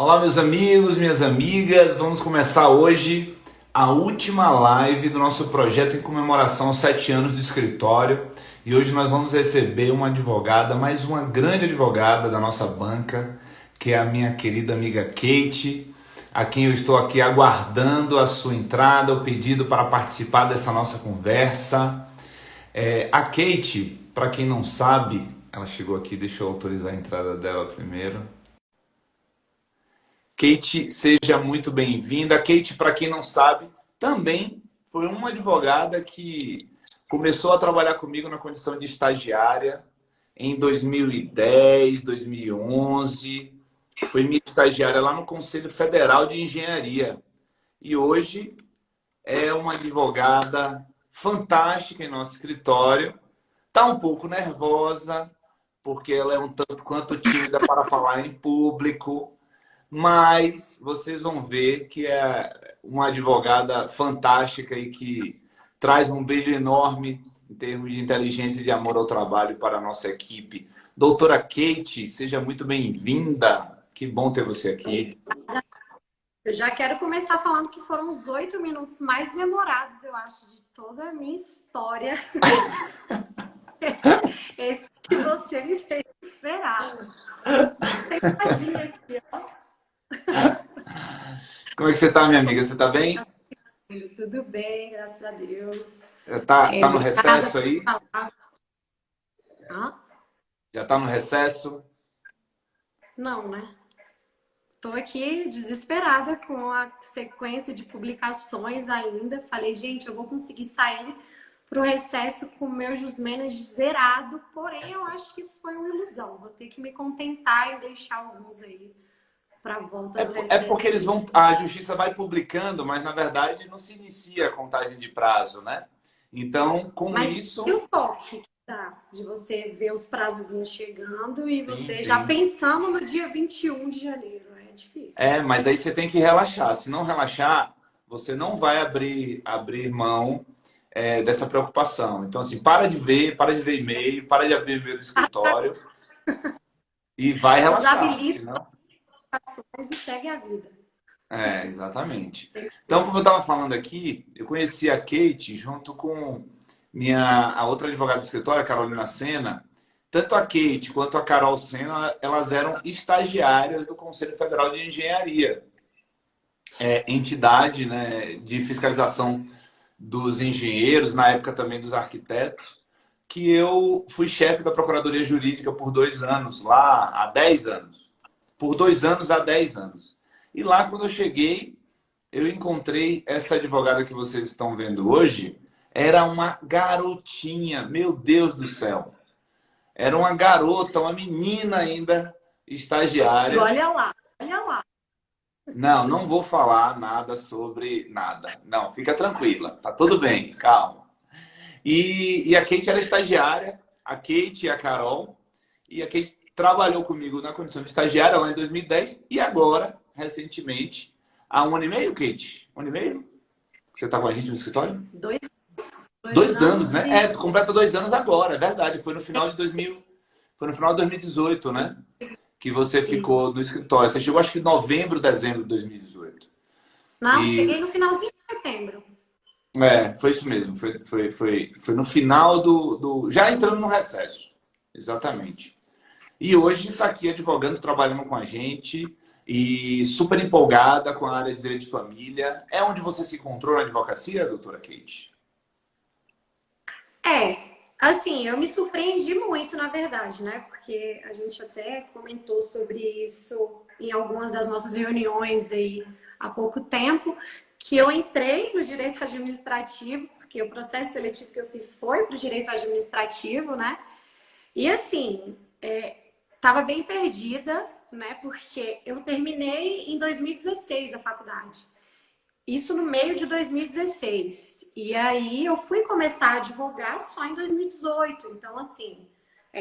Olá, meus amigos, minhas amigas. Vamos começar hoje a última live do nosso projeto em comemoração aos 7 anos do escritório. E hoje nós vamos receber uma advogada, mais uma grande advogada da nossa banca, que é a minha querida amiga Kate, a quem eu estou aqui aguardando a sua entrada, o pedido para participar dessa nossa conversa. A Kate, para quem não sabe, ela chegou aqui, deixa eu autorizar a entrada dela primeiro. Kate, seja muito bem-vinda. Kate, para quem não sabe, também foi uma advogada que começou a trabalhar comigo na condição de estagiária em 2010, 2011. Foi minha estagiária lá no Conselho Federal de Engenharia. E hoje é uma advogada fantástica em nosso escritório. Está um pouco nervosa, porque ela é um tanto quanto tímida para falar em público. Mas vocês vão ver que é uma advogada fantástica e que traz um brilho enorme em termos de inteligência e de amor ao trabalho para a nossa equipe. Doutora Kate, seja muito bem-vinda. Que bom ter você aqui. Eu já quero começar falando que foram os 8 minutos mais demorados, eu acho, de toda a minha história. Esse que você me fez esperar. Sentadinha aqui, ó. Como é que você está, minha amiga? Você está bem? Tudo bem, graças a Deus. Tá no Obrigada recesso por aí? falar. Hã? Já está no recesso? Não, né? Estou aqui desesperada com a sequência de publicações ainda. Falei, gente, eu vou conseguir sair para o recesso com o meu Jusmenas zerado, porém eu acho que foi uma ilusão. Vou ter que me contentar e deixar alguns aí para a volta do É recesso. porque a justiça vai publicando, mas na verdade não se inicia a contagem de prazo, né? Então, com Mas isso. e o toque que dá de você ver os prazos chegando e Sim, você já sim. pensando no dia 21 de janeiro? É difícil. Mas aí você tem que relaxar. Se não relaxar, você não vai abrir mão dessa preocupação. Então, assim, para de ver e-mail, para de ver e-mail do escritório e vai relaxar. Desabilita Senão... as ações e segue a vida. Exatamente. Então, como eu estava falando aqui, eu conheci a Kate junto com a outra advogada do escritório, a Carolina Sena. Tanto a Kate quanto a Carol Sena, elas eram estagiárias do Conselho Federal de Engenharia, entidade, né, de fiscalização dos engenheiros, na época também dos arquitetos, que eu fui chefe da Procuradoria Jurídica por 2 anos, lá há 10 anos. Por 2 anos há 10 anos. E lá, quando eu cheguei, eu encontrei essa advogada que vocês estão vendo hoje. Era uma garotinha, meu Deus do céu. Era uma garota, uma menina ainda, E estagiária. olha lá, olha lá. Não, não vou falar nada sobre nada. Não, fica tranquila, tá tudo bem, calma. E a Kate era estagiária, a Kate e a Carol. E a Kate trabalhou comigo na condição de estagiária lá em 2010 e agora, recentemente, há 1 ano e meio, Kate? 1 ano e meio? Você está com a gente no escritório? 2 anos, Dois anos né? e Tu completa 2 anos agora, é verdade. Foi no final de 2000, foi no final de 2018, né? Que você isso. ficou no escritório. Você chegou, acho que em novembro, dezembro de 2018. Não, E cheguei no finalzinho de setembro. foi isso mesmo. Foi no final já entrando no recesso. Exatamente. E hoje está aqui advogando, trabalhando com a gente e super empolgada com a área de direito de família. É onde você se encontrou na advocacia, doutora Kate? Assim, eu me surpreendi muito, na verdade, né? Porque a gente até comentou sobre isso em algumas das nossas reuniões aí há pouco tempo, que eu entrei no direito administrativo, porque o processo seletivo que eu fiz foi para o direito administrativo, né? E assim, estava bem perdida, né? Porque eu terminei em 2016 a faculdade. Isso no meio de 2016. E aí eu fui começar a advogar só em 2018. Então, assim,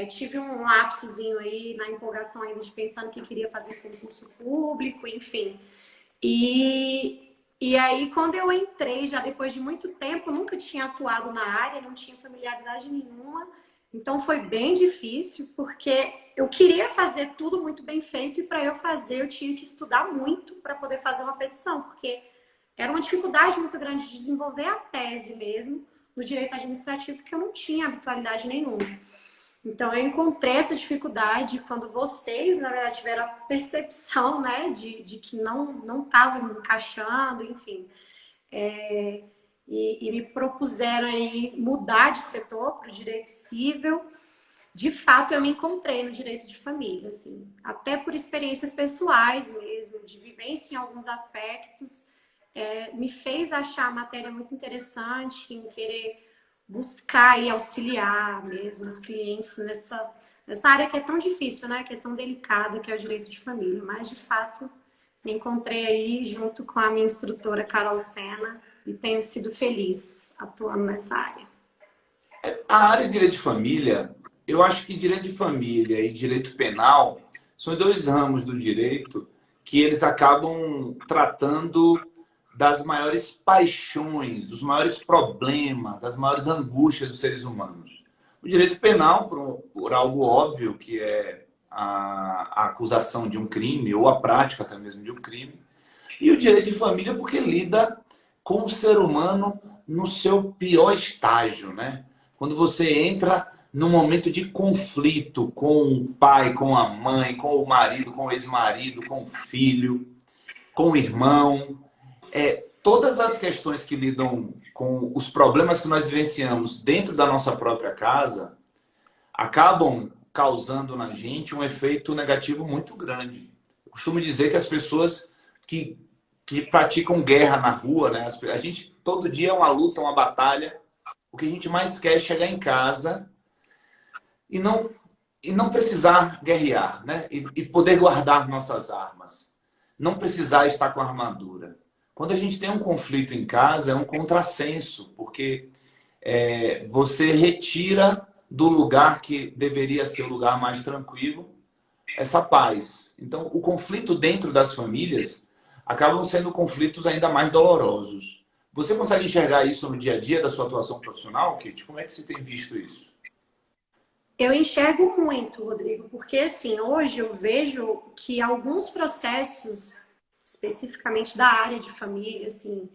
tive um lapsozinho aí na empolgação ainda de pensando que queria fazer concurso público, enfim. E aí, quando eu entrei, já depois de muito tempo, nunca tinha atuado na área, não tinha familiaridade nenhuma. Então foi bem difícil, porque eu queria fazer tudo muito bem feito e para eu fazer eu tinha que estudar muito para poder fazer uma petição, porque era uma dificuldade muito grande de desenvolver a tese mesmo no direito administrativo, que eu não tinha habitualidade nenhuma. Então eu encontrei essa dificuldade quando vocês, na verdade, tiveram a percepção, né, de que não estava me encaixando, enfim. E me propuseram aí mudar de setor para o direito civil. De fato, eu me encontrei no direito de família, assim, até por experiências pessoais mesmo, de vivência em alguns aspectos, me fez achar a matéria muito interessante, em querer buscar e auxiliar mesmo os clientes nessa área que é tão difícil, né? Que é tão delicada, que é o direito de família. Mas, de fato, me encontrei aí junto com a minha instrutora Carol Sena e tenho sido feliz atuando nessa área. A área de direito de família, eu acho que direito de família e direito penal são dois ramos do direito que eles acabam tratando das maiores paixões, dos maiores problemas, das maiores angústias dos seres humanos. O direito penal, por algo óbvio, que é a acusação de um crime, ou a prática até mesmo de um crime. E o direito de família, porque lida com o ser humano no seu pior estágio, né? Quando você entra num momento de conflito com o pai, com a mãe, com o marido, com o ex-marido, com o filho, com o irmão. Todas as questões que lidam com os problemas que nós vivenciamos dentro da nossa própria casa acabam causando na gente um efeito negativo muito grande. Eu costumo dizer que as pessoas que praticam guerra na rua, né? A gente todo dia é uma luta, uma batalha. O que a gente mais quer é chegar em casa e não precisar guerrear, né? E poder guardar nossas armas. Não precisar estar com armadura. Quando a gente tem um conflito em casa, é um contrassenso, porque você retira do lugar que deveria ser o lugar mais tranquilo essa paz. Então, o conflito dentro das famílias acabam sendo conflitos ainda mais dolorosos. Você consegue enxergar isso no dia a dia da sua atuação profissional, Kate? Como é que você tem visto isso? Eu enxergo muito, Rodrigo, porque assim, hoje eu vejo que alguns processos, especificamente da área de família, assim,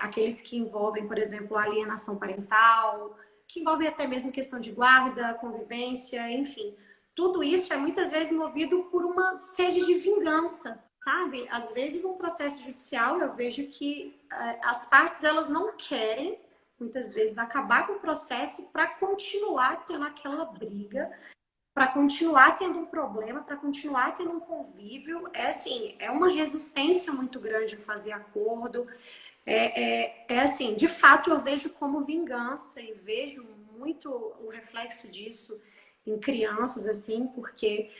aqueles que envolvem, por exemplo, a alienação parental, que envolvem até mesmo questão de guarda, convivência, enfim, tudo isso é muitas vezes movido por uma sede de vingança, sabe? Às vezes um processo judicial, eu vejo que as partes elas não querem muitas vezes acabar com o processo para continuar tendo aquela briga, para continuar tendo um problema, para continuar tendo um convívio. É assim, é uma resistência muito grande em fazer acordo. Assim, de fato eu vejo como vingança e vejo muito o reflexo disso em crianças, assim, porque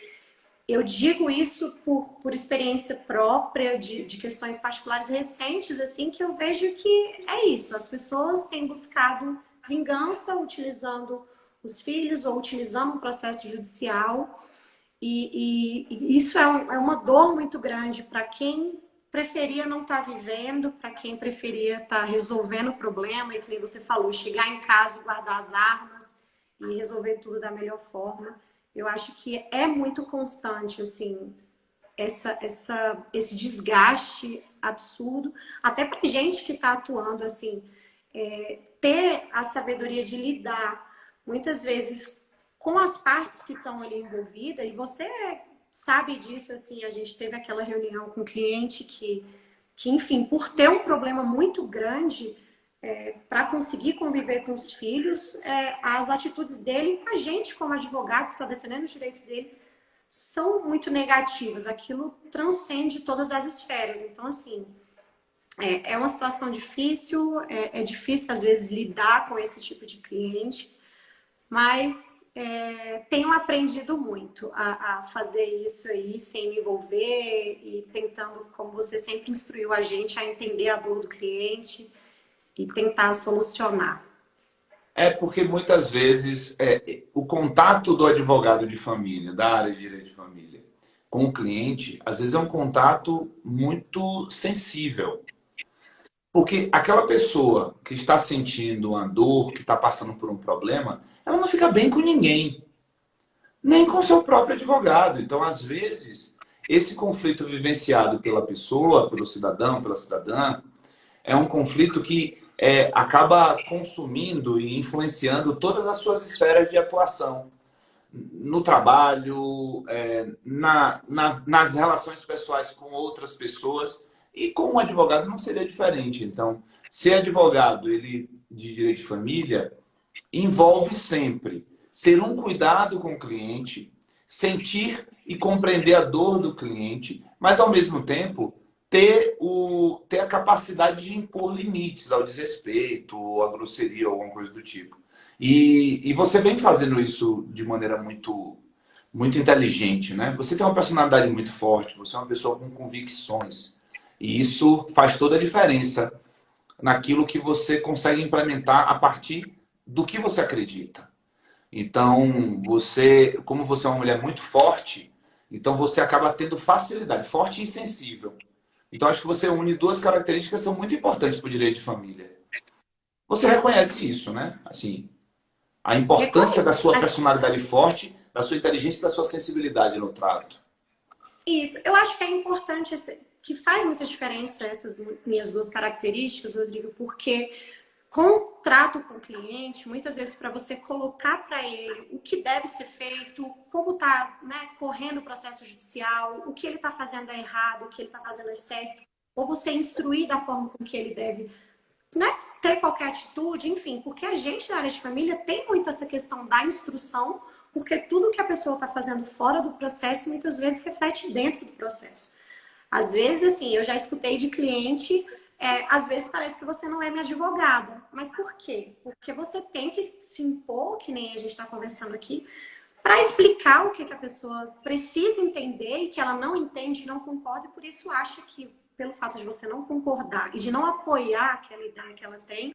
eu digo isso por experiência própria, de questões particulares recentes, assim, que eu vejo que é isso. As pessoas têm buscado vingança utilizando os filhos ou utilizando um processo judicial. E isso é uma dor muito grande para quem preferia não estar vivendo, para quem preferia estar resolvendo o problema, e que nem você falou, chegar em casa e guardar as armas e resolver tudo da melhor forma. Eu acho que é muito constante, assim, esse desgaste absurdo, até para gente que está atuando, assim, ter a sabedoria de lidar, muitas vezes, com as partes que estão ali envolvidas, e você sabe disso, assim, a gente teve aquela reunião com o cliente que enfim, por ter um problema muito grande, para conseguir conviver com os filhos, as atitudes dele com a gente, como advogado que está defendendo os direitos dele, são muito negativas. Aquilo transcende todas as esferas. Então, assim, é uma situação difícil, é difícil, às vezes, lidar com esse tipo de cliente, mas tenho aprendido muito a fazer isso aí, sem me envolver e tentando, como você sempre instruiu a gente, a entender a dor do cliente e tentar solucionar. Porque muitas vezes o contato do advogado de família, da área de direito de família, com o cliente, às vezes é um contato muito sensível. Porque aquela pessoa que está sentindo uma dor, que está passando por um problema, ela não fica bem com ninguém, nem com seu próprio advogado. Então, às vezes, esse conflito vivenciado pela pessoa, pelo cidadão, pela cidadã, é um conflito que acaba consumindo e influenciando todas as suas esferas de atuação. No trabalho, nas relações pessoais com outras pessoas, e com um advogado não seria diferente. Então, ser advogado ele, de direito de família envolve sempre ter um cuidado com o cliente, sentir e compreender a dor do cliente, mas, ao mesmo tempo, ter a capacidade de impor limites ao desrespeito, à grosseria, ou alguma coisa do tipo. E você vem fazendo isso de maneira muito, muito inteligente, né? Você tem uma personalidade muito forte, você é uma pessoa com convicções. E isso faz toda a diferença naquilo que você consegue implementar a partir do que você acredita. Então, como você é uma mulher muito forte, então você acaba tendo facilidade, forte e sensível. Então, acho que você une duas características que são muito importantes para o direito de família. Você reconhece isso, né? Assim, a importância da sua personalidade forte, da sua inteligência e da sua sensibilidade no trato. Isso, eu acho que é importante, que faz muita diferença essas minhas duas características, Rodrigo, porque contrato com o cliente, muitas vezes para você colocar para ele o que deve ser feito, como está, né, correndo o processo judicial, o que ele está fazendo é errado, o que ele está fazendo é certo, ou você instruir da forma com que ele deve, né, ter qualquer atitude, enfim, porque a gente na área de família tem muito essa questão da instrução, porque tudo que a pessoa está fazendo fora do processo muitas vezes reflete dentro do processo. Às vezes, assim, eu já escutei de cliente, às vezes parece que você não é minha advogada. Mas por quê? Porque você tem que se impor, que nem a gente está conversando aqui, para explicar o que a pessoa precisa entender e que ela não entende e não concorda, e por isso acha que, pelo fato de você não concordar e de não apoiar aquela ideia que ela tem,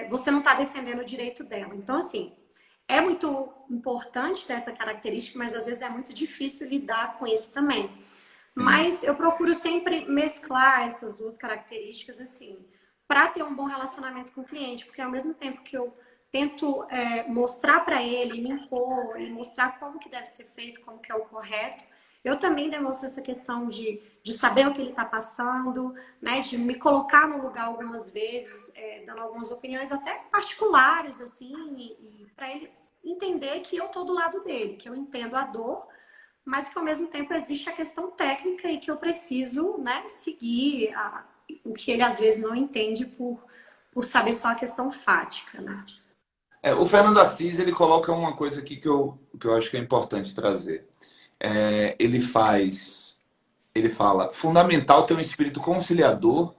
você não está defendendo o direito dela. Então, assim, é muito importante ter essa característica, mas às vezes é muito difícil lidar com isso também. Mas eu procuro sempre mesclar essas duas características, assim, para ter um bom relacionamento com o cliente, porque ao mesmo tempo que eu tento mostrar para ele, me impor e mostrar como que deve ser feito, como que é o correto, eu também demonstro essa questão de saber o que ele está passando, né, de me colocar no lugar algumas vezes, dando algumas opiniões até particulares, assim, e para ele entender que eu estou do lado dele, que eu entendo a dor, mas que ao mesmo tempo existe a questão técnica e que eu preciso, né, seguir o que ele às vezes não entende por saber só a questão fática, né? O Fernando Assis, ele coloca uma coisa aqui que eu acho que é importante trazer. Ele fala, fundamental ter um espírito conciliador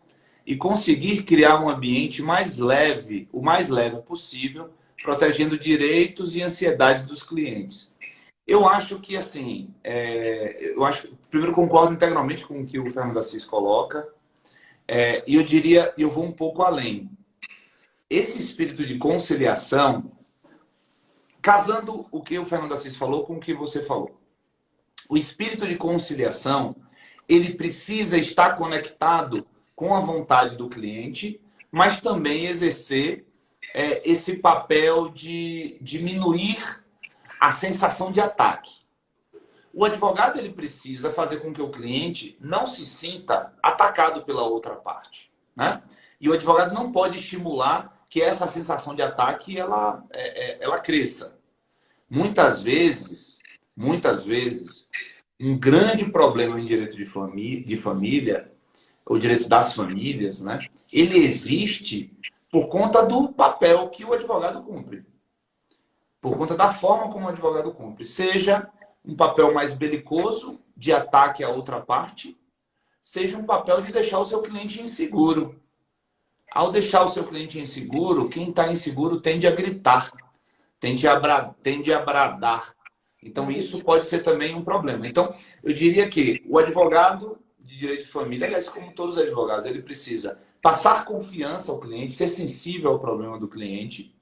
e conseguir criar um ambiente mais leve, o mais leve possível, protegendo direitos e ansiedades dos clientes. Eu acho que, assim, primeiro concordo integralmente com o que o Fernando Assis coloca, e eu diria, eu vou um pouco além. Esse espírito de conciliação, casando o que o Fernando Assis falou com o que você falou. O espírito de conciliação, ele precisa estar conectado com a vontade do cliente, mas também exercer esse papel de diminuir a sensação de ataque. O advogado ele precisa fazer com que o cliente não se sinta atacado pela outra parte, né? E o advogado não pode estimular que essa sensação de ataque ela cresça. Muitas vezes, um grande problema em direito de família, o direito das famílias, né? Ele existe por conta do papel que o advogado cumpre. Por conta da forma como o advogado cumpre. Seja um papel mais belicoso, de ataque à outra parte, seja um papel de deixar o seu cliente inseguro. Ao deixar o seu cliente inseguro, quem está inseguro tende a gritar, tende a bradar. Então, isso pode ser também um problema. Então, eu diria que o advogado de direito de família, aliás, como todos os advogados, ele precisa passar confiança ao cliente, ser sensível ao problema do cliente,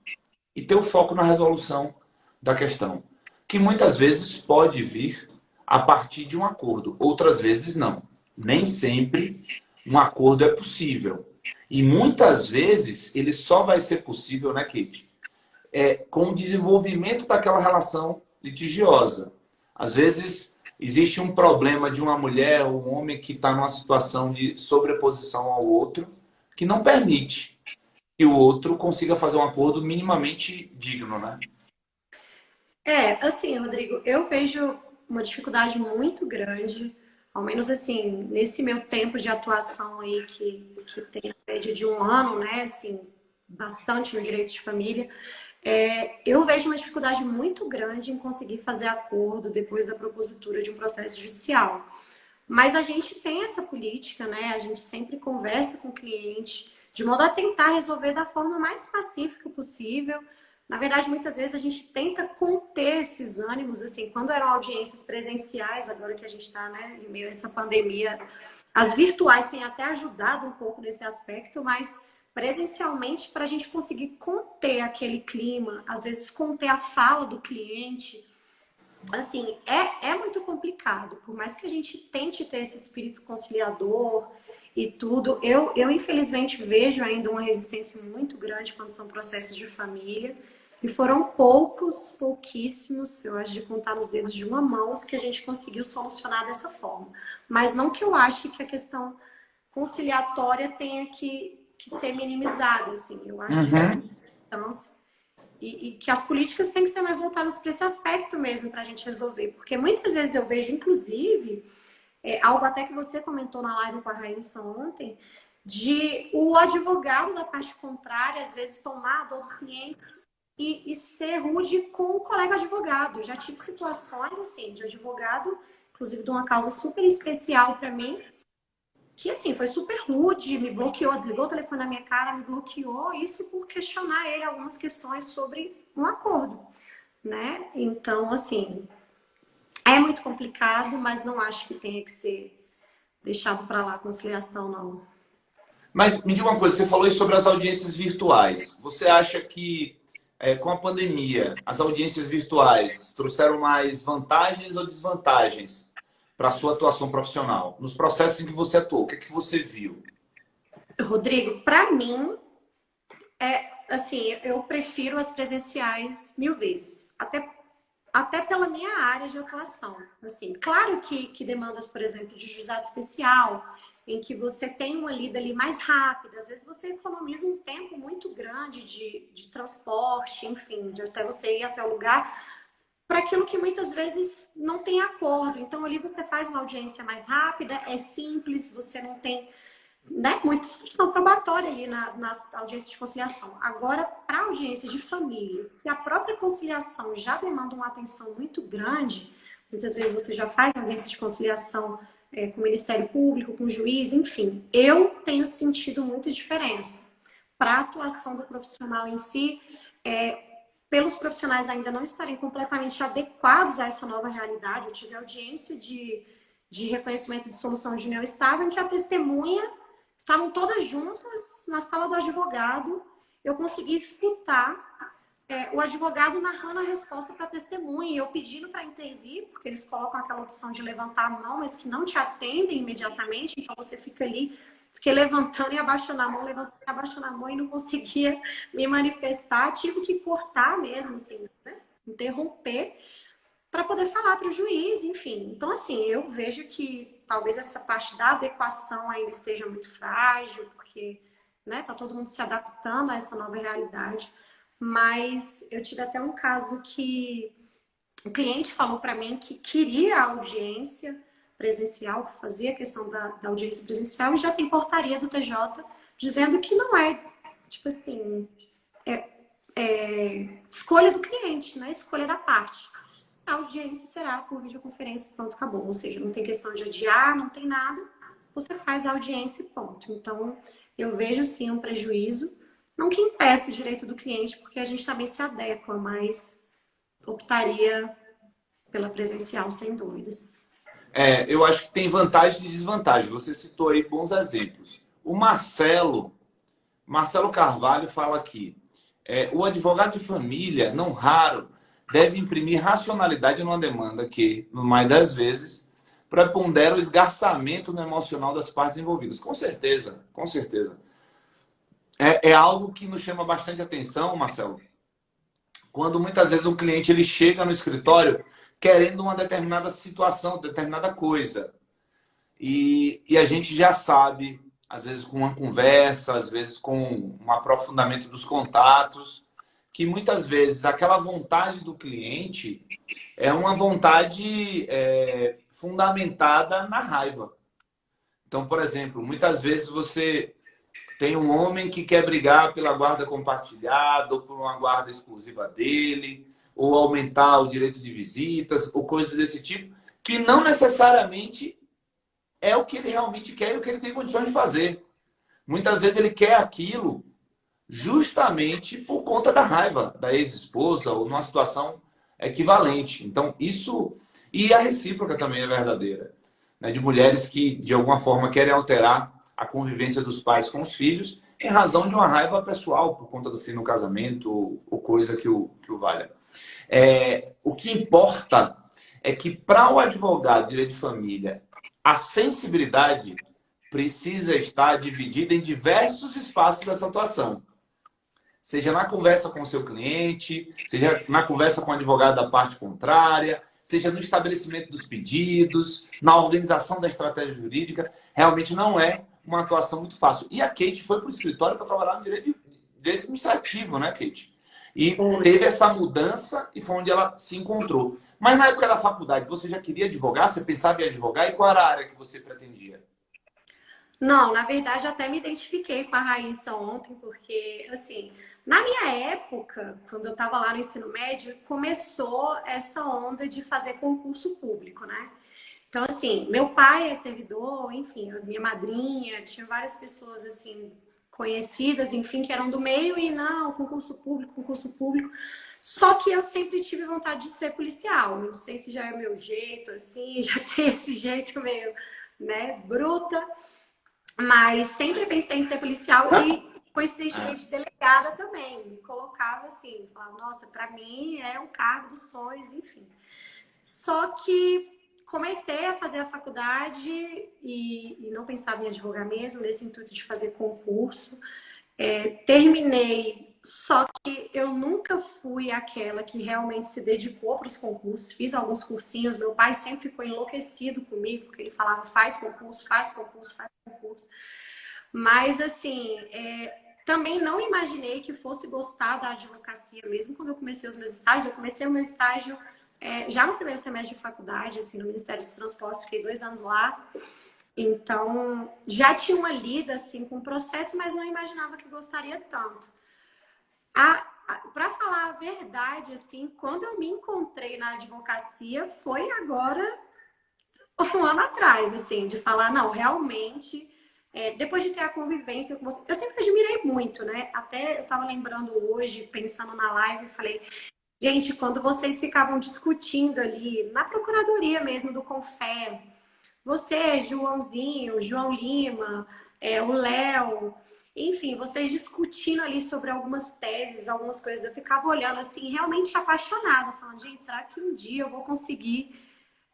e ter o foco na resolução da questão, que muitas vezes pode vir a partir de um acordo, outras vezes não. Nem sempre um acordo é possível. E muitas vezes ele só vai ser possível, né, Kate? com o desenvolvimento daquela relação litigiosa. Às vezes, existe um problema de uma mulher ou um homem que está numa situação de sobreposição ao outro, que não permite que o outro consiga fazer um acordo minimamente digno, né? Assim, Rodrigo, eu vejo uma dificuldade muito grande, ao menos assim, nesse meu tempo de atuação aí, que tem a média de 1 ano, né, assim, bastante no direito de família, eu vejo uma dificuldade muito grande em conseguir fazer acordo depois da propositura de um processo judicial. Mas a gente tem essa política, né? A gente sempre conversa com o cliente de modo a tentar resolver da forma mais pacífica possível. Na verdade, muitas vezes a gente tenta conter esses ânimos, assim, quando eram audiências presenciais, agora que a gente está, né, em meio a essa pandemia, as virtuais têm até ajudado um pouco nesse aspecto, mas presencialmente, para a gente conseguir conter aquele clima, às vezes conter a fala do cliente, assim, é muito complicado. Por mais que a gente tente ter esse espírito conciliador e tudo, eu infelizmente vejo ainda uma resistência muito grande quando são processos de família. E foram pouquíssimos, eu acho de contar nos dedos de uma mão, os que a gente conseguiu solucionar dessa forma. Mas não que eu ache que a questão conciliatória tenha que ser minimizada, assim. Eu acho que é uma importância e que as políticas têm que ser mais voltadas para esse aspecto mesmo, para a gente resolver. Porque muitas vezes eu vejo, inclusive, algo até que você comentou na live com a Raíssa ontem, de o advogado da parte contrária, às vezes, tomar a dor dos clientes e ser rude com o colega advogado. Já tive situações, assim, de advogado, inclusive de uma causa super especial para mim, que, assim, foi super rude, me bloqueou, desligou o telefone na minha cara, me bloqueou, isso por questionar ele algumas questões sobre um acordo, né? Então, assim, é muito complicado, mas não acho que tenha que ser deixado para lá a conciliação, não. Mas me diga uma coisa, você falou isso sobre as audiências virtuais. Você acha que, com a pandemia, as audiências virtuais trouxeram mais vantagens ou desvantagens para a sua atuação profissional? Nos processos em que você atuou, o que é que você viu? Rodrigo, para mim, assim, eu prefiro as presenciais 1000 vezes. Até pela minha área de atuação. Assim, claro que demandas, por exemplo, de juizado especial, em que você tem uma lida ali mais rápida, às vezes você economiza um tempo muito grande de transporte, enfim, de até você ir até o lugar, para aquilo que muitas vezes não tem acordo. Então, ali você faz uma audiência mais rápida, é simples, você não tem, né, muita instrução probatória ali nas audiências de conciliação. Agora, para audiência de família, que a própria conciliação já demanda uma atenção muito grande, muitas vezes você já faz audiência de conciliação com o Ministério Público, com o juiz, enfim, eu tenho sentido muita diferença. Para a atuação do profissional em si, pelos profissionais ainda não estarem completamente adequados a essa nova realidade, eu tive audiência de reconhecimento de solução de união estável, em que a testemunha estavam todas juntas na sala do advogado. Eu consegui escutar o advogado narrando a resposta para a testemunha e eu pedindo para intervir, porque eles colocam aquela opção de levantar a mão, mas que não te atendem imediatamente, então você fica ali, fiquei levantando e abaixando a mão, levantando e abaixando a mão e não conseguia me manifestar. Tive que cortar mesmo, assim, né? Interromper para poder falar para o juiz, enfim. Então, assim, eu vejo que talvez essa parte da adequação ainda esteja muito frágil, porque, né, tá todo mundo se adaptando a essa nova realidade. Mas eu tive até um caso que o cliente falou para mim que queria a audiência presencial, que fazia a questão da audiência presencial, e já tem portaria do TJ dizendo que não é, tipo assim, escolha do cliente, né? Escolha da parte. A audiência será por videoconferência, pronto, acabou. Ou seja, não tem questão de adiar, não tem nada. Você faz a audiência e ponto. Então, eu vejo sim um prejuízo. Não que impeça o direito do cliente, porque a gente também se adequa, mas optaria pela presencial, sem dúvidas. Eu acho que tem vantagem e desvantagem. Você citou aí bons exemplos. O Marcelo Carvalho fala aqui, o advogado de família, não raro, deve imprimir racionalidade numa demanda que, no mais das vezes, prepondera o esgarçamento no emocional das partes envolvidas. Com certeza, com certeza. É algo que nos chama bastante atenção, Marcelo, quando muitas vezes o cliente ele chega no escritório querendo uma determinada situação, determinada coisa. E a gente já sabe, às vezes com uma conversa, às vezes com um aprofundamento dos contatos, que muitas vezes aquela vontade do cliente é uma vontade fundamentada na raiva. Então, por exemplo, muitas vezes você tem um homem que quer brigar pela guarda compartilhada ou por uma guarda exclusiva dele, ou aumentar o direito de visitas, ou coisas desse tipo, que não necessariamente é o que ele realmente quer e o que ele tem condições de fazer. Muitas vezes ele quer aquilo justamente por conta da raiva da ex-esposa ou numa situação equivalente. Então, isso... E a recíproca também é verdadeira, né? De mulheres que, de alguma forma, querem alterar a convivência dos pais com os filhos em razão de uma raiva pessoal por conta do fim do casamento ou coisa que o valha. O que importa é que, para o advogado de direito de família, a sensibilidade precisa estar dividida em diversos espaços dessa atuação. Seja na conversa com o seu cliente, seja na conversa com o advogado da parte contrária, seja no estabelecimento dos pedidos, na organização da estratégia jurídica. Realmente não é uma atuação muito fácil. E a Kate foi para o escritório para trabalhar no direito administrativo, né, Kate? E teve essa mudança e foi onde ela se encontrou. Mas na época da faculdade, você já queria advogar? Você pensava em advogar? E qual era a área que você pretendia? Não, na verdade, eu até me identifiquei com a Raíssa ontem, porque, assim, na minha época, quando eu estava lá no ensino médio, começou essa onda de fazer concurso público, né? Então, assim, meu pai é servidor, enfim, minha madrinha, tinha várias pessoas, assim, conhecidas, enfim, que eram do meio e, não, concurso público, concurso público. Só que eu sempre tive vontade de ser policial. Não sei se já é o meu jeito, assim, já tem esse jeito meio, né, bruta. Mas sempre pensei em ser policial e, coincidentemente, delegada também. Me colocava assim, falava, nossa, para mim é um cargo dos sonhos, enfim. Só que comecei a fazer a faculdade e não pensava em advogar mesmo, nesse intuito de fazer concurso. Terminei, só que eu nunca fui aquela que realmente se dedicou para os concursos. Fiz alguns cursinhos, meu pai sempre ficou enlouquecido comigo, porque ele falava, faz concurso, faz concurso, faz concurso. Mas, assim, também não imaginei que fosse gostar da advocacia, mesmo quando eu comecei os meus estágios. Eu comecei o meu estágio já no primeiro semestre de faculdade, assim, no Ministério dos Transportes, fiquei 2 anos lá. Então, já tinha uma lida, assim, com o processo, mas não imaginava que gostaria tanto. Para falar a verdade, assim, quando eu me encontrei na advocacia, foi agora, um ano atrás, assim, de falar, não, realmente, depois de ter a convivência com você, eu sempre admirei muito, né? Até eu estava lembrando hoje, pensando na live, falei, gente, quando vocês ficavam discutindo ali, na procuradoria mesmo do Confé, você, Joãozinho, João Lima, o Léo, enfim, vocês discutindo ali sobre algumas teses, algumas coisas, eu ficava olhando assim, realmente apaixonada, falando, gente, será que um dia eu vou conseguir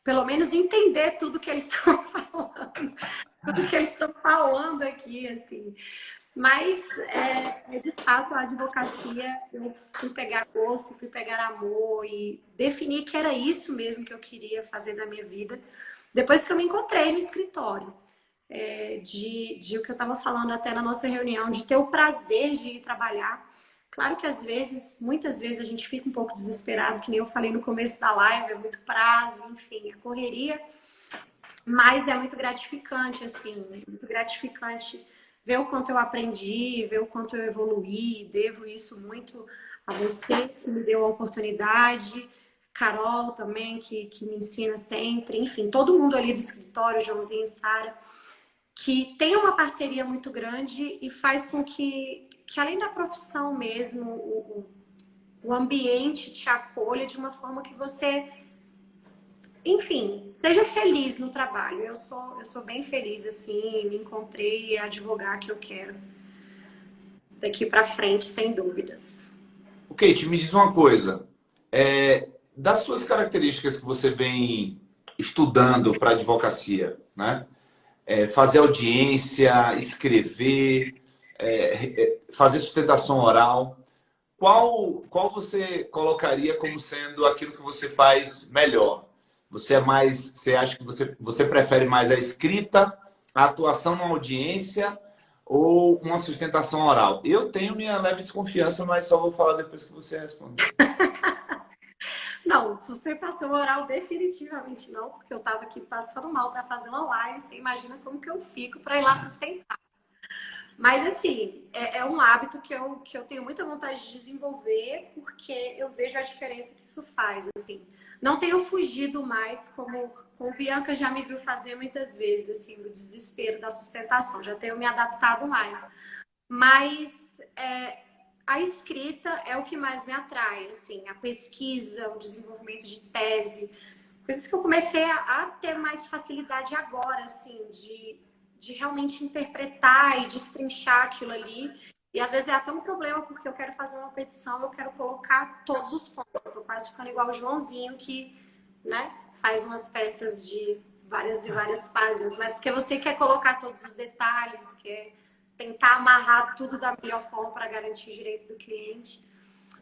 pelo menos entender tudo que eles estão falando, tudo que eles estão falando aqui, assim. Mas, de fato, a advocacia, eu fui pegar gosto, fui pegar amor e defini que era isso mesmo que eu queria fazer da minha vida. Depois que eu me encontrei no escritório, de o que eu estava falando até na nossa reunião, de ter o prazer de ir trabalhar. Claro que às vezes, muitas vezes a gente fica um pouco desesperado, que nem eu falei no começo da live, é muito prazo, enfim, a correria. Mas é muito gratificante, assim, muito gratificante ver o quanto eu aprendi, ver o quanto eu evoluí. Devo isso muito a você que me deu a oportunidade, Carol também, que me ensina sempre. Enfim, todo mundo ali do escritório, Joãozinho, Sara, que tem uma parceria muito grande e faz com que além da profissão mesmo, o ambiente te acolha de uma forma que você, enfim, seja feliz no trabalho. Eu sou bem feliz, assim, me encontrei a advogar que eu quero daqui para frente, sem dúvidas. Kate, me diz uma coisa. Das suas características que você vem estudando para advocacia, né? Fazer audiência, escrever, fazer sustentação oral. qual você colocaria como sendo aquilo que você faz melhor? Você acha que você prefere mais a escrita, a atuação na audiência ou uma sustentação oral? Eu tenho minha leve desconfiança, mas só vou falar depois que você responder. Não, sustentação oral definitivamente não, porque eu tava aqui passando mal para fazer uma live, você imagina como que eu fico para ir lá sustentar. Mas, assim, é um hábito que eu tenho muita vontade de desenvolver, porque eu vejo a diferença que isso faz, assim. Não tenho fugido mais, como Bianca já me viu fazer muitas vezes, assim, do desespero da sustentação. Já tenho me adaptado mais. Mas a escrita é o que mais me atrai, assim. A pesquisa, o desenvolvimento de tese. Coisas que eu comecei a ter mais facilidade agora, assim, de realmente interpretar e destrinchar aquilo ali. E às vezes é até um problema, porque eu quero fazer uma petição, eu quero colocar todos os pontos. Eu tô quase ficando igual o Joãozinho, que, né, faz umas peças de várias e várias páginas. Mas porque você quer colocar todos os detalhes, quer tentar amarrar tudo da melhor forma para garantir o direito do cliente.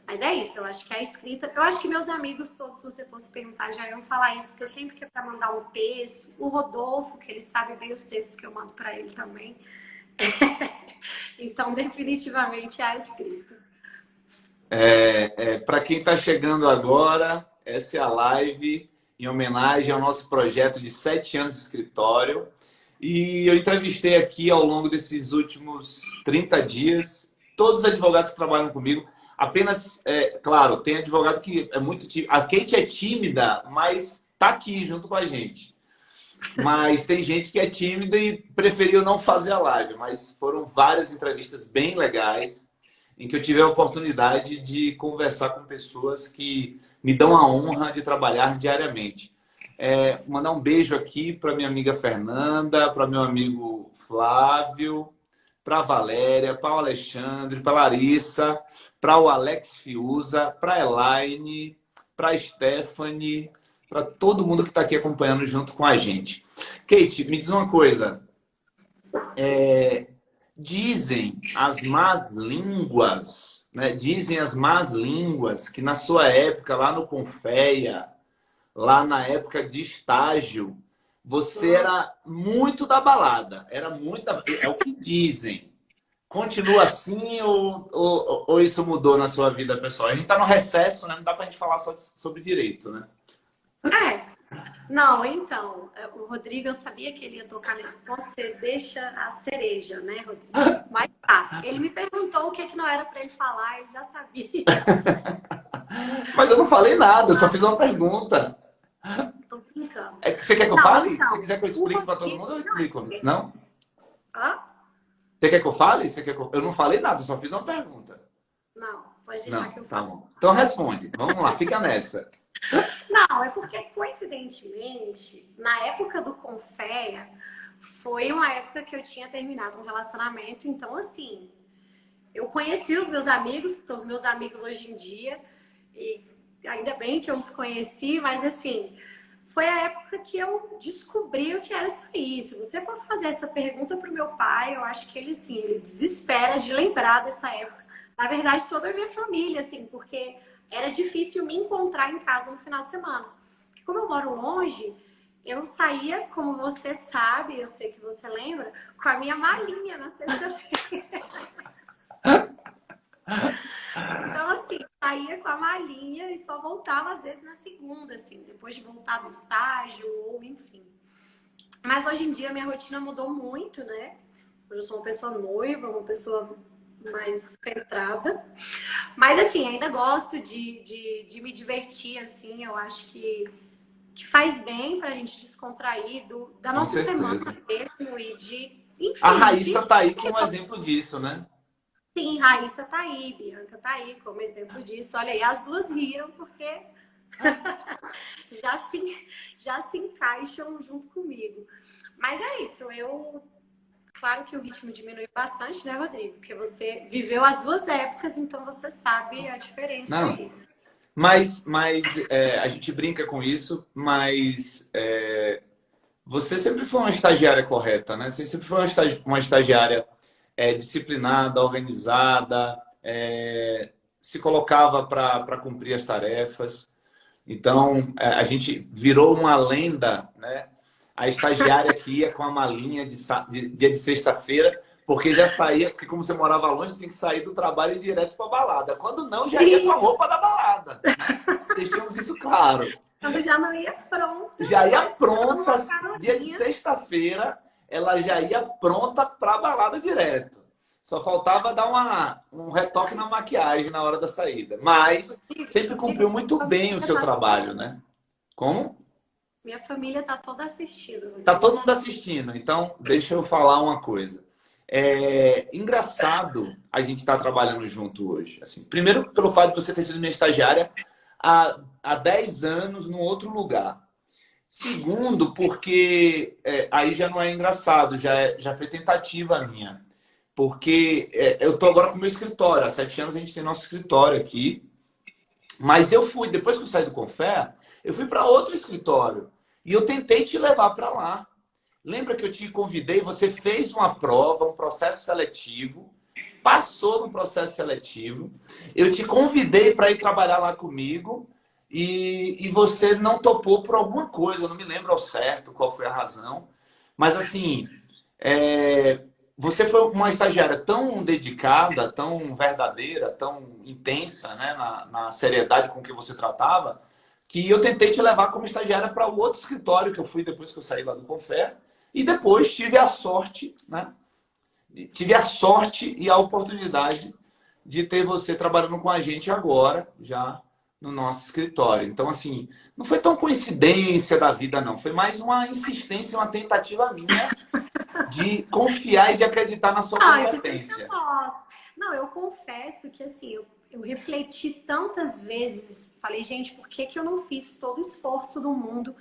Mas é isso, eu acho que a escrita... Eu acho que meus amigos todos, se você fosse perguntar, já iam falar isso, porque eu sempre que é para mandar um texto, o Rodolfo, que ele sabe bem os textos que eu mando para ele também. Então, definitivamente, é a escrita. Para quem está chegando agora, essa é a live em homenagem ao nosso projeto de 7 anos de escritório. E eu entrevistei aqui, ao longo desses últimos 30 dias, todos os advogados que trabalham comigo. Apenas, claro, tem advogado que é muito tímido. A Kate é tímida, mas tá aqui junto com a gente. Mas tem gente que é tímida e preferiu não fazer a live. Mas foram várias entrevistas bem legais, em que eu tive a oportunidade de conversar com pessoas que me dão a honra de trabalhar diariamente. Mandar um beijo aqui para minha amiga Fernanda, para meu amigo Flávio, para a Valéria, para o Alexandre, para a Larissa, para o Alex Fiuza, para a Elaine, para a Stephanie, para todo mundo que está aqui acompanhando junto com a gente. Kate, me diz uma coisa. Dizem as más línguas, né? Dizem as más línguas que na sua época, lá no Confeia, lá na época de estágio, você era muito da balada. É o que dizem. Continua assim ou isso mudou na sua vida pessoal? A gente está no recesso, né? Não dá para a gente falar só sobre direito, né? Não, então, o Rodrigo, eu sabia que ele ia tocar nesse ponto, você deixa a cereja, né, Rodrigo? Mas tá, ele me perguntou o que não era para ele falar, ele já sabia. Mas eu não falei nada, eu só fiz uma pergunta. Tô brincando. Você quer que eu Não, fale? então, Se quiser que eu explique para todo mundo, eu explico. Não? Hã? Você quer que eu fale? Eu não falei nada, eu só fiz uma pergunta. Não, pode deixar que eu Tá fale. bom. Então responde. Vamos lá, fica nessa. Não, é porque, coincidentemente, na época do Confeia, foi uma época que eu tinha terminado um relacionamento. Então, assim, eu conheci os meus amigos, que são os meus amigos hoje em dia, e ainda bem que eu os conheci, mas, assim, foi a época que eu descobri o que era sair. Se você for fazer essa pergunta pro meu pai, eu acho que ele, assim, ele desespera de lembrar dessa época. Na verdade, toda a minha família, assim, porque era difícil me encontrar em casa no final de semana. Porque como eu moro longe, eu saía, como você sabe, eu sei que você lembra, com a minha malinha na sexta-feira. Então, assim, saía com a malinha e só voltava às vezes na segunda, assim, depois de voltar do estágio, ou enfim. Mas hoje em dia minha rotina mudou muito, né? Hoje eu sou uma pessoa noiva, uma pessoa mais centrada. Mas, assim, ainda gosto de me divertir, assim. Eu acho que faz bem pra gente descontrair da Com nossa semana certeza. mesmo e de... Enfim, A Raíssa tá aí como exemplo disso, né? Sim, Raíssa tá aí, Bianca tá aí como exemplo disso. Olha aí, as duas riram porque já se encaixam junto comigo. Mas é isso, claro que o ritmo diminui bastante, né, Rodrigo? Porque você viveu as duas épocas, então você sabe a diferença Não. aí. Mas a gente brinca com isso, mas você sempre foi uma estagiária correta, né? Você sempre foi uma estagiária disciplinada, organizada. se colocava para cumprir as tarefas. Então, a gente virou uma lenda, né? A estagiária que ia com a malinha dia de sexta-feira, porque já saía, porque como você morava longe, tem que sair do trabalho e ir direto para a balada. Quando não, já ia com a roupa da balada, né? Deixamos isso claro. Eu já não ia pronta. Já ia pronta, dia de sexta-feira, ela já ia pronta para a balada direto. Só faltava dar um retoque na maquiagem na hora da saída. Mas sempre cumpriu muito bem o seu trabalho, né? Como? Minha família está toda assistindo. Tá todo mundo assistindo. Então, deixa eu falar uma coisa. É engraçado a gente estar trabalhando junto hoje. Assim, primeiro, pelo fato de você ter sido minha estagiária há 10 anos num outro lugar. Segundo, porque aí já não é engraçado, já foi tentativa minha. Porque eu tô agora com o meu escritório. Há 7 anos a gente tem nosso escritório aqui. Mas depois que eu saí do Confer, eu fui para outro escritório. E eu tentei te levar para lá. Lembra que eu te convidei? Você fez uma prova, um processo seletivo, passou no processo seletivo. Eu te convidei para ir trabalhar lá comigo e você não topou por alguma coisa. Eu não me lembro ao certo qual foi a razão. Mas assim, você foi uma estagiária tão dedicada, tão verdadeira, tão intensa, né, na seriedade com que você tratava, que eu tentei te levar como estagiária para o outro escritório que eu fui depois que eu saí lá do Confer. E depois tive a sorte, né? Tive a sorte e a oportunidade de ter você trabalhando com a gente agora, já no nosso escritório. Então, assim, não foi tão coincidência da vida, não. Foi mais uma insistência, uma tentativa minha de confiar e de acreditar na sua competência. Não, eu confesso que, assim, eu refleti tantas vezes, falei, gente, por que eu não fiz todo o esforço do mundo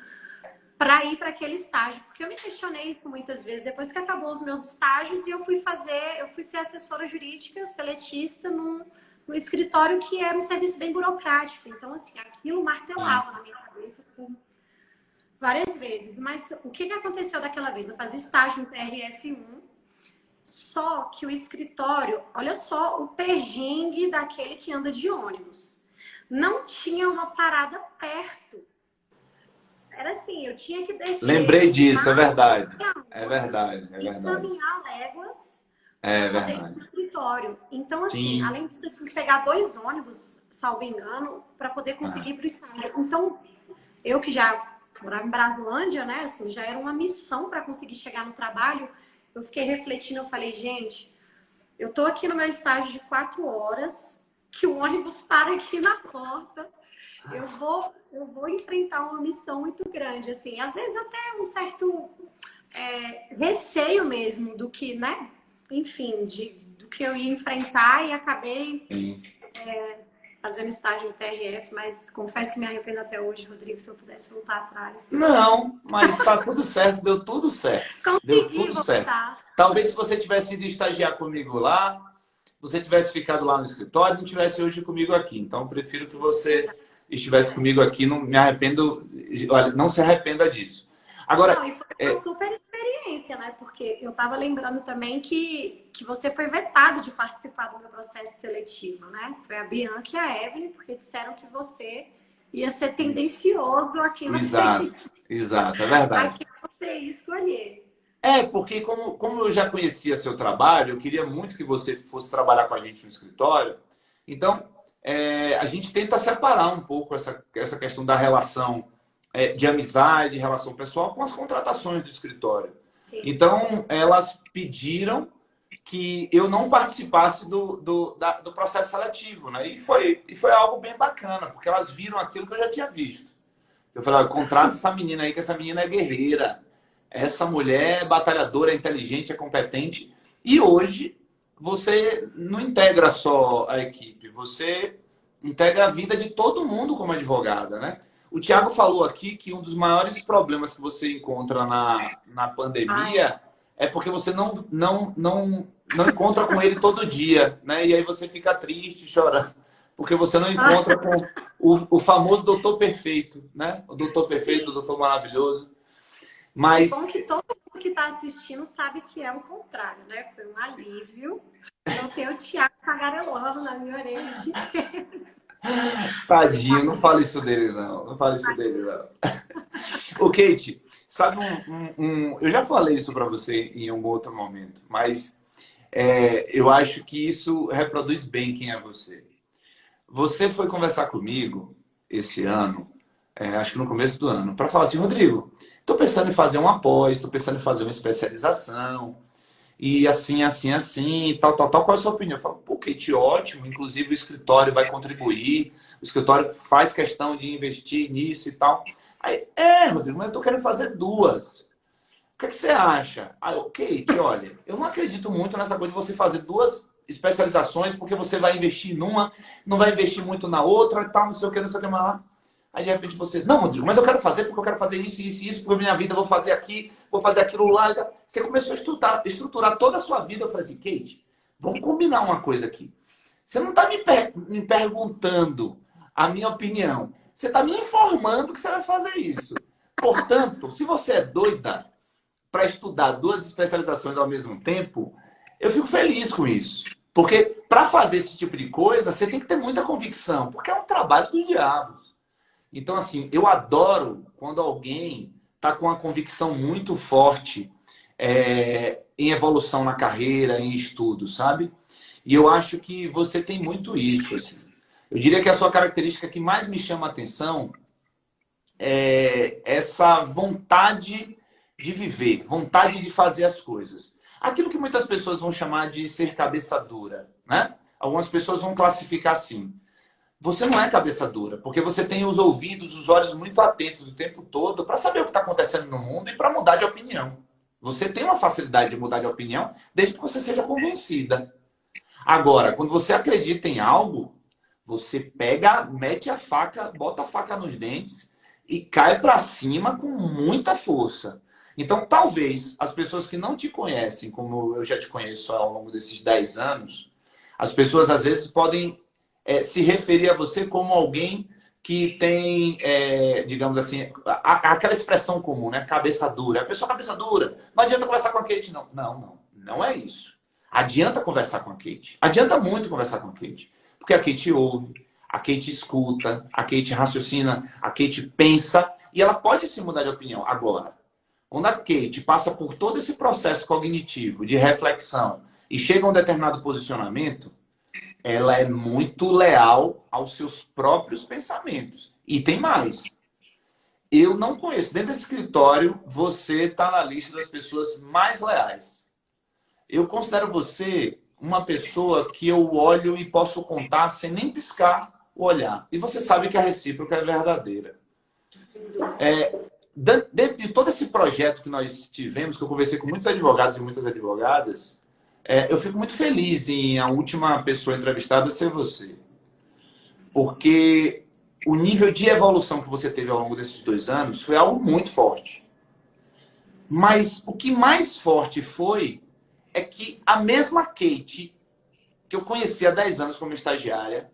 para ir para aquele estágio? Porque eu me questionei isso muitas vezes, depois que acabou os meus estágios e eu fui ser assessora jurídica, seletista no escritório que era um serviço bem burocrático. Então, assim, aquilo martelava na minha cabeça por várias vezes. Mas o que aconteceu daquela vez? Eu fazia estágio no TRF1, só que o escritório, olha só o perrengue daquele que anda de ônibus. Não tinha uma parada perto. Era assim, eu tinha que descer. Lembrei disso, é verdade. É verdade, é verdade. Caminhar léguas para ir pro escritório. Então, assim, Sim. além disso, eu tinha que pegar 2 ônibus, salvo engano, para poder conseguir ir pro estágio. Então, eu que já morava em Brasilândia, né? Assim, já era uma missão para conseguir chegar no trabalho. Eu fiquei refletindo, eu falei, gente, eu tô aqui no meu estágio de 4 horas, que o ônibus para aqui na porta. Eu vou enfrentar uma missão muito grande, assim. Às vezes até um certo receio mesmo do que, né? Enfim, do que eu ia enfrentar e acabei fazendo estágio no TRF, mas confesso que me arrependo até hoje, Rodrigo, se eu pudesse voltar atrás. Não, mas tá tudo certo, deu tudo certo. Deu tudo certo. Talvez se você tivesse ido estagiar comigo lá, você tivesse ficado lá no escritório, não tivesse hoje comigo aqui. Então, eu prefiro que você estivesse comigo aqui, não me arrependo, olha, não se arrependa disso. Agora, não, e foi uma super experiência, né? Porque eu estava lembrando também que você foi vetado de participar do meu processo seletivo, né? Foi a Bianca e a Evelyn, porque disseram que você ia ser tendencioso aqui no Exato, é verdade. Aqui você ia escolher. Porque como eu já conhecia seu trabalho, eu queria muito que você fosse trabalhar com a gente no escritório. Então, a gente tenta separar um pouco essa questão da relação de amizade, relação pessoal, com as contratações do escritório. Sim. Então, elas pediram que eu não participasse do processo seletivo, né? E foi algo bem bacana, porque elas viram aquilo que eu já tinha visto. Eu falei, contrata essa menina aí, que essa menina é guerreira. Essa mulher é batalhadora, é inteligente, é competente. E hoje, você não integra só a equipe, você integra a vida de todo mundo como advogada, né? O Thiago falou aqui que um dos maiores problemas que você encontra na pandemia é porque você não encontra com ele todo dia, né? E aí você fica triste, chorando, porque você não encontra com o famoso doutor perfeito, né? O doutor perfeito, o doutor maravilhoso. Mas é bom que todo mundo que está assistindo sabe que é o contrário, né? Foi um alívio Eu tenho o Thiago tagarelando na minha orelha. Tadinho, não fala isso dele, não. Não fala isso dele, não. Ô, Kate, sabe eu já falei isso para você em algum outro momento, mas eu acho que isso reproduz bem quem é você. Você foi conversar comigo esse ano, acho que no começo do ano, para falar assim, Rodrigo, estou pensando em fazer uma pós, estou pensando em fazer uma especialização, e assim, assim, assim, tal, tal, tal. Qual é a sua opinião? Eu falo, pô, Kate, ótimo, inclusive o escritório vai contribuir, o escritório faz questão de investir nisso e tal. Aí, Rodrigo, mas eu estou querendo fazer duas. O que é que você acha? Aí, Kate, olha, eu não acredito muito nessa coisa de você fazer duas especializações, porque você vai investir numa, não vai investir muito na outra e tal, não sei o que, não sei o que mais lá. Aí de repente você, não, Rodrigo, mas eu quero fazer porque eu quero fazer isso, isso, isso, porque minha vida eu vou fazer aqui, vou fazer aquilo lá. E tal. Você começou a estruturar toda a sua vida. Eu falei assim, Kate, vamos combinar uma coisa aqui. Você não está me perguntando a minha opinião. Você está me informando que você vai fazer isso. Portanto, se você é doida para estudar duas especializações ao mesmo tempo, eu fico feliz com isso. Porque para fazer esse tipo de coisa, você tem que ter muita convicção, porque é um trabalho dos diabos. Então, assim, eu adoro quando alguém está com uma convicção muito forte em evolução na carreira, em estudo, sabe? E eu acho que você tem muito isso. Assim. Eu diria que a sua característica que mais me chama a atenção é essa vontade de viver, vontade de fazer as coisas. Aquilo que muitas pessoas vão chamar de ser cabeça dura, né? Algumas pessoas vão classificar assim. Você não é cabeça dura, porque você tem os ouvidos, os olhos muito atentos o tempo todo para saber o que está acontecendo no mundo e para mudar de opinião. Você tem uma facilidade de mudar de opinião desde que você seja convencida. Agora, quando você acredita em algo, você pega, mete a faca, bota a faca nos dentes e cai para cima com muita força. Então, talvez as pessoas que não te conhecem, como eu já te conheço ao longo desses 10 anos, as pessoas às vezes podem se referir a você como alguém que tem, digamos assim, aquela expressão comum, né? Cabeça dura. A pessoa cabeça dura. Não adianta conversar com a Kate, não. Não, não. Não é isso. Adianta conversar com a Kate. Adianta muito conversar com a Kate. Porque a Kate ouve, a Kate escuta, a Kate raciocina, a Kate pensa e ela pode se mudar de opinião. Agora, quando a Kate passa por todo esse processo cognitivo de reflexão e chega a um determinado posicionamento, ela é muito leal aos seus próprios pensamentos. E tem mais. Eu não conheço. Dentro desse escritório, você está na lista das pessoas mais leais. Eu considero você uma pessoa que eu olho e posso contar sem nem piscar o olhar. E você sabe que a recíproca é verdadeira. Dentro de todo esse projeto que nós tivemos, que eu conversei com muitos advogados e muitas advogadas, eu fico muito feliz em a última pessoa entrevistada ser você. Porque o nível de evolução que você teve ao longo desses 2 anos foi algo muito forte. Mas o que mais forte foi é que a mesma Kate, que eu conheci há 10 anos como estagiária,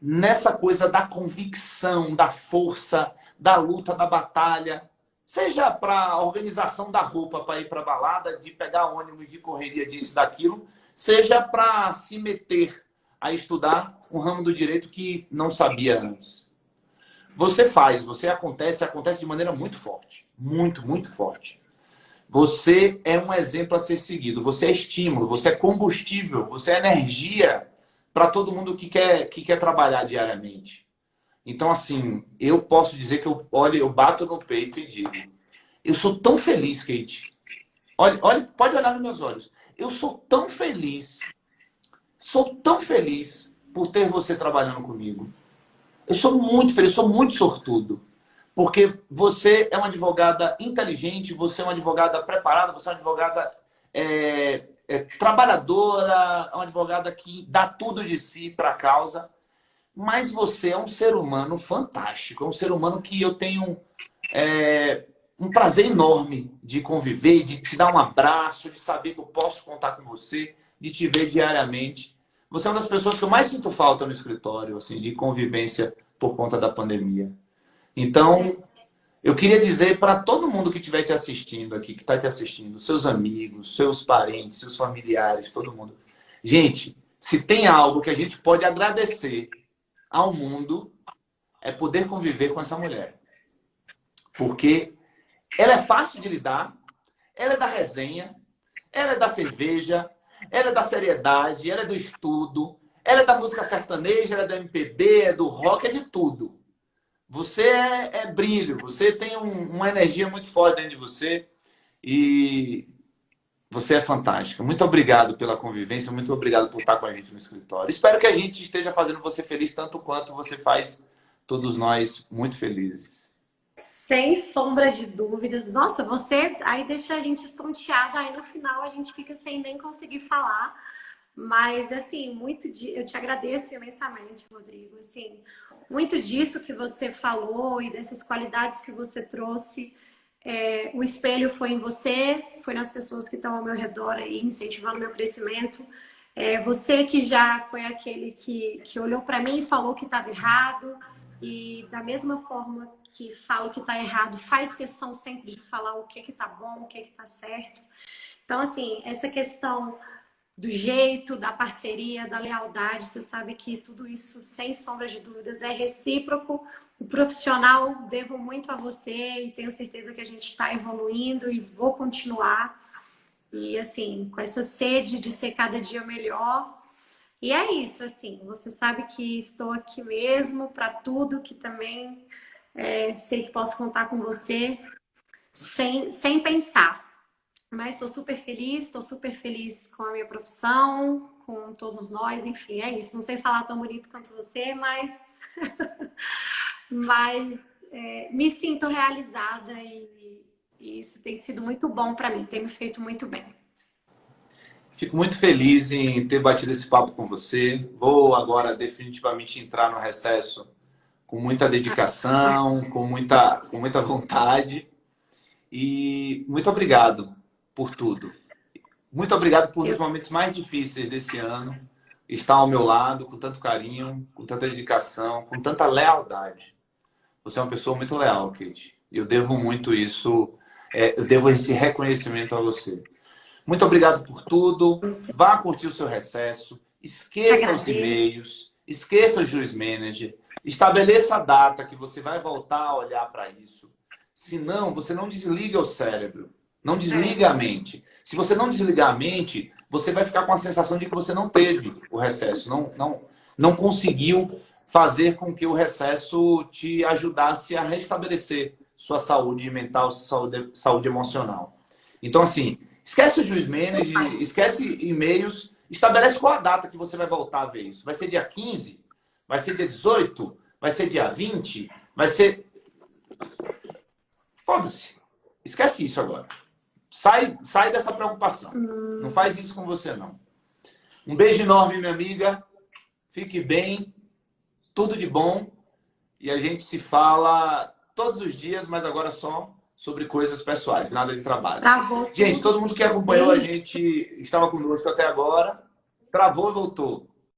nessa coisa da convicção, da força, da luta, da batalha, seja para a organização da roupa para ir para a balada, de pegar ônibus de correria disso e daquilo, seja para se meter a estudar um ramo do direito que não sabia antes. Você acontece de maneira muito forte. Muito, muito forte. Você é um exemplo a ser seguido. Você é estímulo, você é combustível, você é energia para todo mundo que quer trabalhar diariamente. Então, assim, eu posso dizer que eu bato no peito e digo, eu sou tão feliz, Kate. Olha, pode olhar nos meus olhos. Eu sou tão feliz por ter você trabalhando comigo. Eu sou muito feliz, sou muito sortudo. Porque você é uma advogada inteligente, você é uma advogada preparada, você é uma advogada trabalhadora, é uma advogada que dá tudo de si para a causa. Mas você é um ser humano fantástico, é um ser humano que eu tenho um prazer enorme de conviver, de te dar um abraço, de saber que eu posso contar com você, de te ver diariamente. Você é uma das pessoas que eu mais sinto falta no escritório, assim, de convivência por conta da pandemia. Então, eu queria dizer para todo mundo que estiver te assistindo aqui, que está te assistindo, seus amigos, seus parentes, seus familiares, todo mundo. Gente, se tem algo que a gente pode agradecer ao mundo, é poder conviver com essa mulher. Porque ela é fácil de lidar, ela é da resenha, ela é da cerveja, ela é da seriedade, ela é do estudo, ela é da música sertaneja, ela é do MPB, é do rock, é de tudo. Você é brilho, você tem uma energia muito forte dentro de você e você é fantástica. Muito obrigado pela convivência, muito obrigado por estar com a gente no escritório. Espero que a gente esteja fazendo você feliz tanto quanto você faz todos nós muito felizes. Sem sombra de dúvidas. Nossa, você aí deixa a gente estonteada, aí no final a gente fica sem nem conseguir falar. Mas, assim, eu te agradeço imensamente, Rodrigo. Assim, muito disso que você falou e dessas qualidades que você trouxe, o espelho foi em você, foi nas pessoas que estão ao meu redor aí, incentivando o meu crescimento. Você que já foi aquele que olhou para mim e falou que estava errado, e da mesma forma que fala o que está errado, faz questão sempre de falar o que está bom, o que está certo. Então, assim, essa questão do jeito, da parceria, da lealdade, você sabe que tudo isso, sem sombra de dúvidas, é recíproco. O profissional, devo muito a você e tenho certeza que a gente está evoluindo e vou continuar. E, assim, com essa sede de ser cada dia melhor. E é isso, assim, você sabe que estou aqui mesmo para tudo, que também sei que posso contar com você sem pensar. Mas estou super feliz com a minha profissão, com todos nós, enfim, é isso. Não sei falar tão bonito quanto você, mas, me sinto realizada e isso tem sido muito bom para mim, tem me feito muito bem. Fico muito feliz em ter batido esse papo com você. Vou agora definitivamente entrar no recesso com muita dedicação, com muita vontade. E muito obrigado por tudo. Muito obrigado por os momentos mais difíceis desse ano. Estar ao meu lado com tanto carinho, com tanta dedicação, com tanta lealdade. Você é uma pessoa muito leal, Kate. E eu devo muito isso, eu devo esse reconhecimento a você. Muito obrigado por tudo. Vá curtir o seu recesso. Esqueça os e-mails. Esqueça o Juiz Manager. Estabeleça a data que você vai voltar a olhar para isso. Senão, você não desliga o cérebro. Não desliga a mente. Se você não desligar a mente, você vai ficar com a sensação de que você não teve o recesso. Não conseguiu fazer com que o recesso te ajudasse a restabelecer sua saúde mental, saúde emocional. Então, assim, esquece o Juiz Manager, esquece e-mails, estabelece qual a data que você vai voltar a ver isso. Vai ser dia 15? Vai ser dia 18? Vai ser dia 20? Vai ser... Foda-se. Esquece isso agora. Sai dessa preocupação. Não faz isso com você, não. Um beijo enorme, minha amiga. Fique bem. Tudo de bom. E a gente se fala todos os dias, mas agora só sobre coisas pessoais, nada de trabalho. Travou. Gente, todo mundo que acompanhou a gente, estava conosco até agora, travou e voltou.